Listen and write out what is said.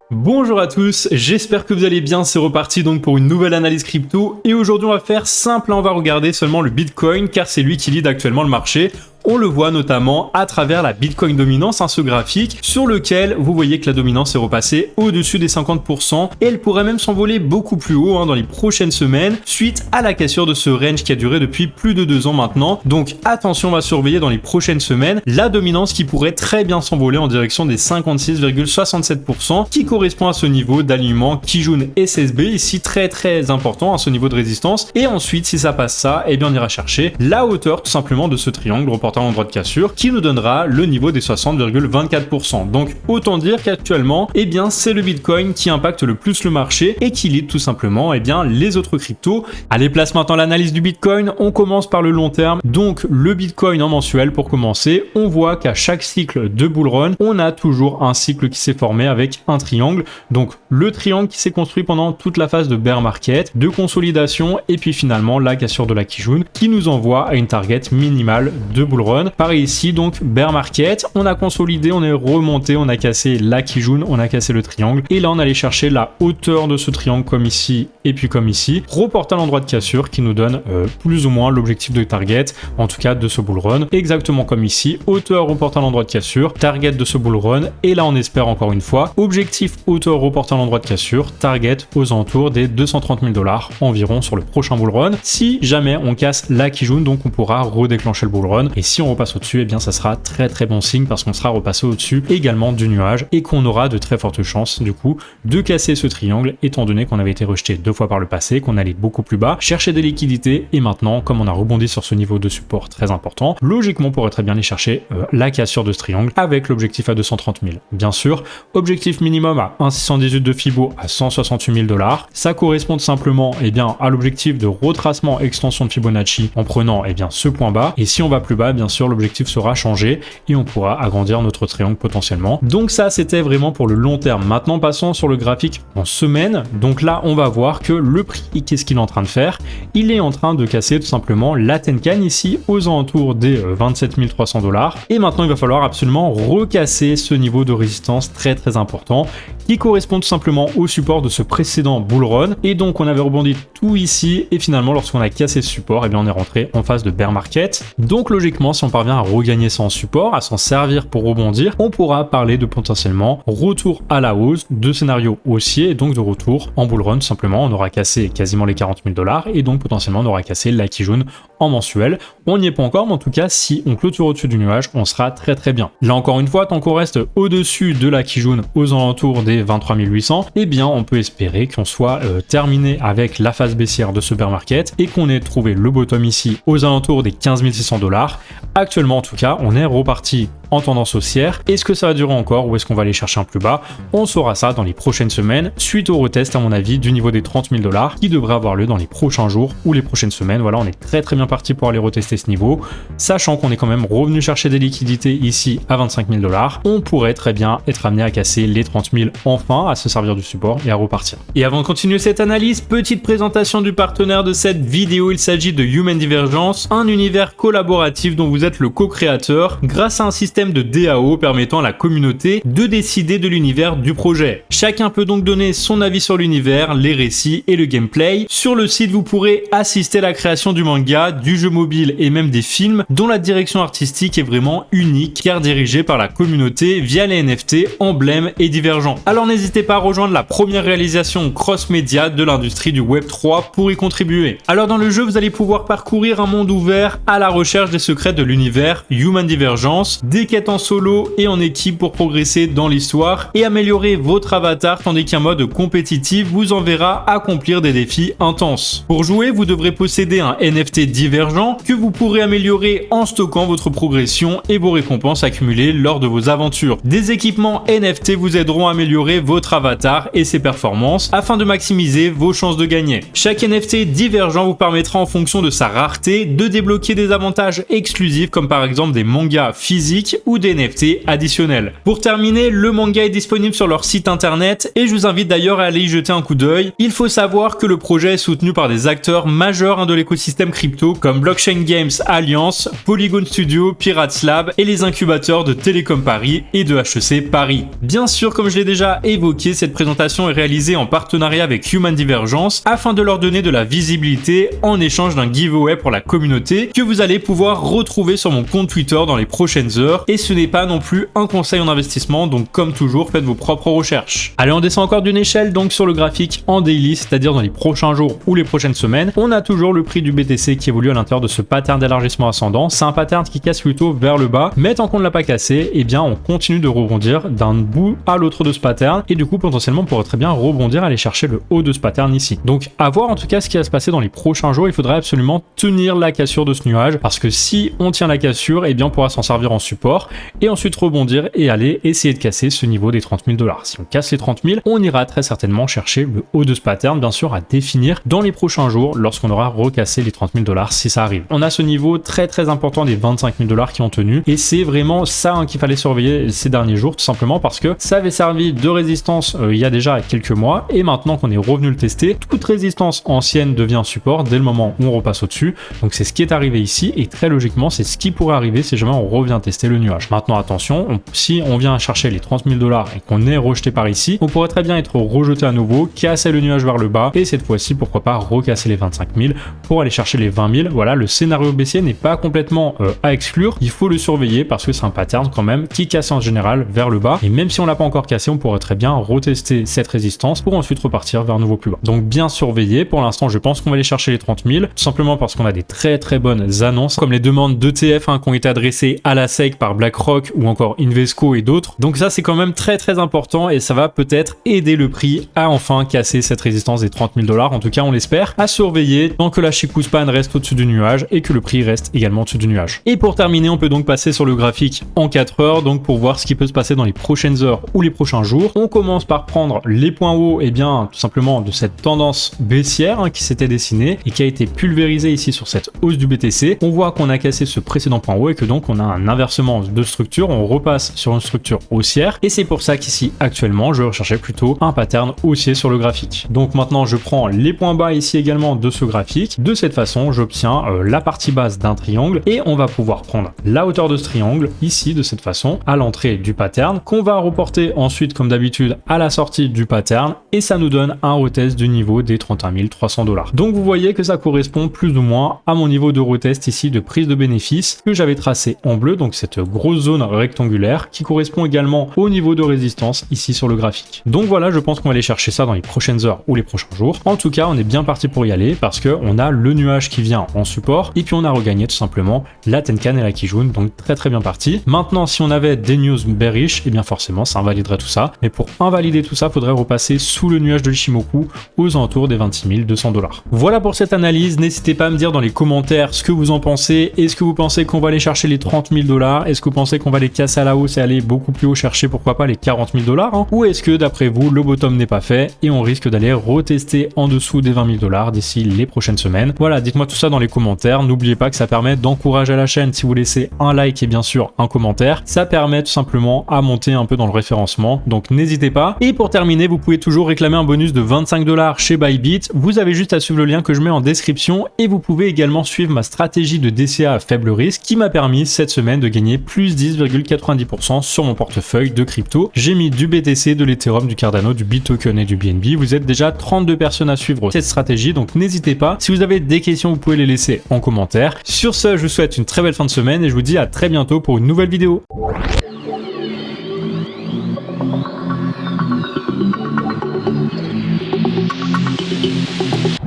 Bonjour à tous, j'espère que vous allez bien, c'est reparti donc pour une nouvelle analyse crypto et aujourd'hui on va faire simple, on va regarder seulement le Bitcoin car c'est lui qui lead actuellement le marché. On le voit notamment à travers la Bitcoin dominance, ce graphique sur lequel vous voyez que la dominance est repassée au-dessus des 50% et elle pourrait même s'envoler beaucoup plus haut dans les prochaines semaines suite à la cassure de ce range qui a duré depuis plus de 2 ans maintenant. Donc attention, on va surveiller dans les prochaines semaines la dominance qui pourrait très bien s'envoler en direction des 56,67% qui correspond à ce niveau d'alignement Kijun SSB ici très important à ce niveau de résistance. Et ensuite si ça passe ça, eh bien on ira chercher la hauteur tout simplement de ce triangle reportant à l'endroit de cassure qui nous donnera le niveau des 60,24%. Donc autant dire qu'actuellement, eh bien c'est le Bitcoin qui impacte le plus le marché et qui lead tout simplement eh bien les autres cryptos. Allez, place maintenant l'analyse du Bitcoin. On commence par le long terme. Donc le Bitcoin en mensuel pour commencer, on voit qu'à chaque cycle de bull run, on a toujours un cycle qui s'est formé avec un triangle. Donc le triangle qui s'est construit pendant toute la phase de bear market, de consolidation et puis finalement la cassure de la Kijun qui nous envoie à une target minimale de bull run. Pareil ici, donc bear market, on a consolidé, on est remonté, on a cassé la Kijun, on a cassé le triangle et là on allait chercher la hauteur de ce triangle comme ici et puis comme ici, reporter à l'endroit de cassure qui nous donne plus ou moins l'objectif de target, en tout cas de ce bull run, exactement comme ici, hauteur reporter à l'endroit de cassure, target de ce bull run et là on espère encore une fois, objectif hauteur reporter à l'endroit de cassure, target aux alentours des 230 000 $ environ sur le prochain bull run. Si jamais on casse la Kijun, donc on pourra redéclencher le bull run. Et si on repasse au-dessus, eh bien ça sera très bon signe parce qu'on sera repassé au-dessus également du nuage et qu'on aura de très fortes chances du coup de casser ce triangle étant donné qu'on avait été rejeté 2 fois par le passé, qu'on allait beaucoup plus bas, chercher des liquidités et maintenant comme on a rebondi sur ce niveau de support très important, logiquement on pourrait très bien aller chercher la cassure de ce triangle avec l'objectif à 230 000. Bien sûr, objectif minimum à 1,618 de Fibo à 168 000 $. Ça correspond tout simplement eh bien, à l'objectif de retracement extension de Fibonacci en prenant eh bien, ce point bas et si on va plus bas, bien sûr l'objectif sera changé et on pourra agrandir notre triangle potentiellement. Donc ça c'était vraiment pour le long terme. Maintenant passons sur le graphique en semaine. Donc là on va voir que le prix, qu'est-ce qu'il est en train de faire? Il est en train de casser tout simplement la Tenkan ici aux alentours des 27 300 $ et maintenant il va falloir absolument recasser ce niveau de résistance très important qui correspond tout simplement au support de ce précédent bull run et donc on avait rebondi tout ici et finalement lorsqu'on a cassé ce support, eh bien on est rentré en phase de bear market. Donc logiquement si on parvient à regagner son support, à s'en servir pour rebondir, on pourra parler de potentiellement retour à la hausse, de scénario haussier et donc de retour en bull run. Tout simplement on aura cassé quasiment les 40 000 $ et donc potentiellement on aura cassé la Kijun en mensuel. On n'y est pas encore mais en tout cas si on clôture au-dessus du nuage, on sera très bien. Là encore une fois, tant qu'on reste au-dessus de la Kijun aux alentours des 23 800, eh bien on peut espérer qu'on soit terminé avec la phase baissière de ce bear market et qu'on ait trouvé le bottom ici aux alentours des 15 600 $. Actuellement en tout cas, on est reparti en tendance haussière. Est-ce que ça va durer encore ou est-ce qu'on va aller chercher un plus bas? On saura ça dans les prochaines semaines suite au retest à mon avis du niveau des 30 000 $ qui devrait avoir lieu dans les prochains jours ou les prochaines semaines. Voilà, on est très bien parti pour aller retester ce niveau, sachant qu'on est quand même revenu chercher des liquidités ici à 25 000 $. On pourrait très bien être amené à casser les 30 000 enfin, à se servir du support et à repartir. Et avant de continuer cette analyse, petite présentation du partenaire de cette vidéo, il s'agit de Human Divergence, un univers collaboratif dont vous êtes le co-créateur grâce à un système de DAO permettant à la communauté de décider de l'univers du projet. Chacun peut donc donner son avis sur l'univers, les récits et le gameplay. Sur le site, vous pourrez assister à la création du manga, du jeu mobile et même des films dont la direction artistique est vraiment unique car dirigée par la communauté via les NFT, emblèmes et divergents. Alors n'hésitez pas à rejoindre la première réalisation cross-média de l'industrie du Web3 pour y contribuer. Alors dans le jeu, vous allez pouvoir parcourir un monde ouvert à la recherche des secrets de l'univers Human Divergence, des quêtes en solo et en équipe pour progresser dans l'histoire et améliorer votre avatar, tandis qu'un mode compétitif vous enverra accomplir des défis intenses. Pour jouer, vous devrez posséder un NFT divergent que vous pourrez améliorer en stockant votre progression et vos récompenses accumulées lors de vos aventures. Des équipements NFT vous aideront à améliorer votre avatar et ses performances afin de maximiser vos chances de gagner. Chaque NFT divergent vous permettra en fonction de sa rareté de débloquer des avantages exclusifs comme par exemple des mangas physiques ou des NFT additionnels. Pour terminer, le manga est disponible sur leur site internet et je vous invite d'ailleurs à aller y jeter un coup d'œil. Il faut savoir que le projet est soutenu par des acteurs majeurs de l'écosystème crypto comme Blockchain Games Alliance, Polygon Studio, Pirates Lab et les incubateurs de Télécom Paris et de HEC Paris. Bien sûr, comme je l'ai déjà évoqué, cette présentation est réalisée en partenariat avec Human Divergence afin de leur donner de la visibilité en échange d'un giveaway pour la communauté que vous allez pouvoir retrouver sur mon compte Twitter dans les prochaines heures. Et ce n'est pas non plus un conseil en investissement, donc comme toujours, faites vos propres recherches. Allez, on descend encore d'une échelle donc sur le graphique en daily, c'est-à-dire dans les prochains jours ou les prochaines semaines. On a toujours le prix du BTC qui évolue à l'intérieur de ce pattern d'élargissement ascendant. C'est un pattern qui casse plutôt vers le bas, mais tant qu'on ne l'a pas cassé, eh bien on continue de rebondir d'un bout à l'autre de ce pattern et du coup potentiellement on pourrait très bien rebondir, aller chercher le haut de ce pattern ici. Donc à voir en tout cas ce qui va se passer dans les prochains jours. Il faudrait absolument tenir la cassure de ce nuage parce que si on tient la cassure, eh bien on pourra s'en servir en support et ensuite rebondir et aller essayer de casser ce niveau des 30 000 $. Si on casse les 30 000, on ira très certainement chercher le haut de ce pattern, bien sûr à définir dans les prochains jours lorsqu'on aura recassé les 30 000 $ si ça arrive. On a ce niveau très important des 25 000 $ qui ont tenu et c'est vraiment ça qu'il fallait surveiller ces derniers jours, tout simplement parce que ça avait servi de résistance il y a déjà quelques mois et maintenant qu'on est revenu le tester, toute résistance ancienne devient support dès le moment où on repasse au-dessus. Donc c'est ce qui est arrivé ici et très logiquement c'est ce qui pourrait arriver si jamais on revient tester le nuage. Maintenant attention, si on vient chercher les 30 000 $ et qu'on est rejeté par ici, on pourrait très bien être rejeté à nouveau, casser le nuage vers le bas et cette fois-ci pourquoi pas recasser les 25 000 pour aller chercher les 20 000. Voilà, le scénario baissier n'est pas complètement à exclure, il faut le surveiller parce que c'est un pattern quand même qui casse en général vers le bas et même si on l'a pas encore cassé, on pourrait très bien retester cette résistance pour ensuite repartir vers nouveau plus bas. Donc bien surveiller. Pour l'instant je pense qu'on va aller chercher les 30 000 tout simplement parce qu'on a des très bonnes annonces comme les demandes d'ETF qui ont été adressées à la SEC par BlackRock ou encore Invesco et d'autres. Donc ça c'est quand même très important et ça va peut-être aider le prix à enfin casser cette résistance des 30 000 $. En tout cas on l'espère. À surveiller tant que la Chikuspan reste au-dessus du nuage et que le prix reste également au-dessus du nuage. Et pour terminer on peut donc passer sur le graphique en 4 heures donc pour voir ce qui peut se passer dans les prochaines heures ou les prochains jours. On commence par prendre les points hauts et bien tout simplement de cette tendance baissière qui s'était dessinée et qui a été pulvérisée ici sur cette hausse du BTC. On voit qu'on a cassé ce précédent point haut et que donc on a un inversement de structure, on repasse sur une structure haussière et c'est pour ça qu'ici actuellement je recherchais plutôt un pattern haussier sur le graphique. Donc maintenant je prends les points bas ici également de ce graphique. De cette façon j'obtiens la partie basse d'un triangle et on va pouvoir prendre la hauteur de ce triangle ici de cette façon à l'entrée du pattern qu'on va reporter ensuite comme d'habitude à la sortie du pattern et ça nous donne un retest du niveau des 31 300 $. Donc vous voyez que ça correspond plus ou moins à mon niveau de retest ici de prise de bénéfice que j'avais tracé en bleu, donc cette grosse zone rectangulaire qui correspond également au niveau de résistance ici sur le graphique. Donc voilà, je pense qu'on va aller chercher ça dans les prochaines heures ou les prochains jours. En tout cas, on est bien parti pour y aller parce que on a le nuage qui vient en support et puis on a regagné tout simplement la Tenkan et la Kijun, donc très bien parti. Maintenant, si on avait des news bearish, et bien forcément ça invaliderait tout ça, mais pour invalider tout ça, faudrait repasser sous le nuage de l'Ishimoku aux alentours des 26 200 $. Voilà pour cette analyse, n'hésitez pas à me dire dans les commentaires ce que vous en pensez. Est-ce que vous pensez qu'on va aller chercher les 30 000 $? Est-ce que vous pensez qu'on va les casser à la hausse et aller beaucoup plus haut chercher pourquoi pas les 40 000 $, ou est-ce que d'après vous le bottom n'est pas fait et on risque d'aller retester en dessous des 20 000 $ d'ici les prochaines semaines? Voilà, dites-moi tout ça dans les commentaires. N'oubliez pas que ça permet d'encourager la chaîne si vous laissez un like et bien sûr un commentaire. Ça permet tout simplement à monter un peu dans le référencement, donc n'hésitez pas. Et pour terminer, vous pouvez toujours réclamer un bonus de 25 $ chez Bybit. Vous avez juste à suivre le lien que je mets en description et vous pouvez également suivre ma stratégie de DCA à faible risque qui m'a permis cette semaine de gagner plus 10,90% sur mon portefeuille de crypto. J'ai mis du BTC, de l'Ethereum, du Cardano, du Bitoken et du BNB. Vous êtes déjà 32 personnes à suivre cette stratégie, donc n'hésitez pas. Si vous avez des questions, vous pouvez les laisser en commentaire. Sur ce, je vous souhaite une très belle fin de semaine et je vous dis à très bientôt pour une nouvelle vidéo.